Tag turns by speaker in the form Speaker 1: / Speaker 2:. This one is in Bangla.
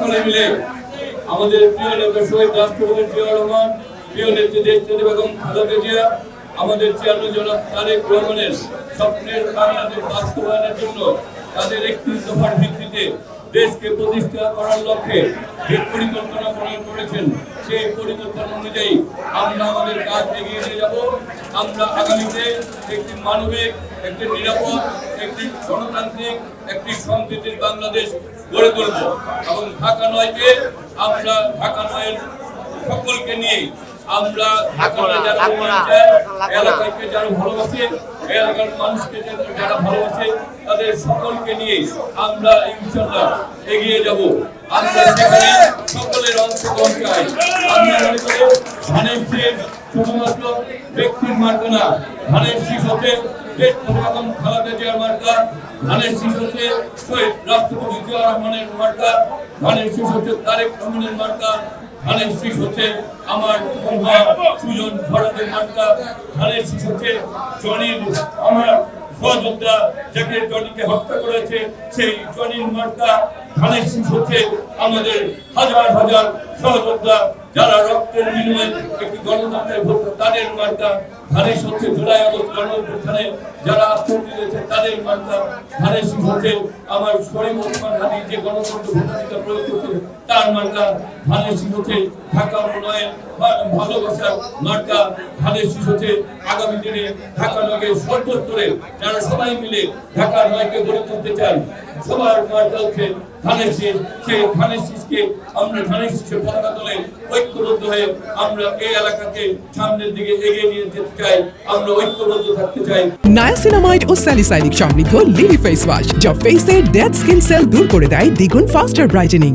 Speaker 1: সকলে মিলে আমাদের প্রিয় নেতা শহীদ রাষ্ট্রপতি জিয়াউর রহমান, প্রিয় নেত্রী দেশনেত্রী বেগম খালেদা জিয়া, আমাদের চেয়ারম্যান জনাব তারেক রহমানের স্বপ্নের বাংলাদেশ বাস্তবায়নের জন্য তাদের 31 দফার ভিত্তিতে দেশকে প্রতিষ্ঠা করার লক্ষ্যে যে পরিকল্পনা প্রণয়ন করেছেন, সেই পরিকল্পনা অনুযায়ী আমরা আমাদের কাজ এগিয়ে নিয়ে যাব। আমরা আগামীতে একটি মানবিক, একটি নিরাপদ, একটি গণতান্ত্রিক, একটি সমৃদ্ধির বাংলাদেশ গড়ে তুলব এবং ঢাকা নয়কে আমরা ঢাকা নয়ের সকলকে নিয়ে আমরা এলাকাকে যারা ভালোবাসে, এলাকার মানুষকে যারা ভালোবাসে, তাদের সকলকে নিয়ে আমরা ইনশাআল্লাহ এগিয়ে যাব। আমরা সেখানে সকলের অংশগ্রহণ চাই। আমরা মনে করি ধানের শীষ শুধুমাত্র ব্যক্তির মার্কা না, ধানের শীষ হচ্ছে দেশনেত্রী বেগম খালেদা জিয়ার মার্কা, ধানের শীষ হচ্ছে শহীদ রাষ্ট্রপতি জিয়াউর রহমানের মার্কা, ধানের শীষ হচ্ছে তারেক রহমানের মার্কা, ধানের শীষ হচ্ছে আমার সুজন ভরাটের মার্কা, ধানের শীষ হচ্ছে জনির আমার সহযোদ্ধা যাকে জনিকে হত্যা করেছে সেই জনির মার্কা, ধানের শীষ হচ্ছে আমাদের হাজার হাজার সহযোদ্ধা যারা রক্তের বিনিময়ে একটি গণতন্ত্রের ভোট তাদের মার্কা, ধানের শীষ হচ্ছে জুলাই আগস্ট গণঅভ্যুত্থানে যারা আত্মহত্যা দিয়েছে তাদের মার্কা, ধানের শীষ হচ্ছে আমার শরীফ ওসমান হাদি যে গণতন্ত্র ভোটাধিকার প্রয়োগ করছে তার মার্কা, ধানের শীষ হচ্ছে ঢাকা উন্নয়ন ভালোবাসার মার্কা, ধানের শীষ হচ্ছে আগামী দিনে ঢাকা নয়কে সর্বস্তরে যারা সবাই মিলে ঢাকা নয়কে গড়ে তুলতে চাই সবার মার্কা হচ্ছে ধানের শীষ। সেই ধানের শীষকে আমরা ধানের শীষের পতাকা তোলে ঐক্যবদ্ধ হয়ে আমরা এই এলাকাকে সামনের দিকে এগিয়ে নিয়ে যেতে চাই, আমরা ঐক্যবদ্ধ থাকতে চাই।
Speaker 2: নায়াসিনামাইড ও স্যালিসাইলিক সমৃদ্ধ লিলি ফেস ওয়াশ যা ফেসের ডেড স্কিন সেল দূর করে দেয় দ্বিগুণ ফাস্টার ব্রাইটেনিং।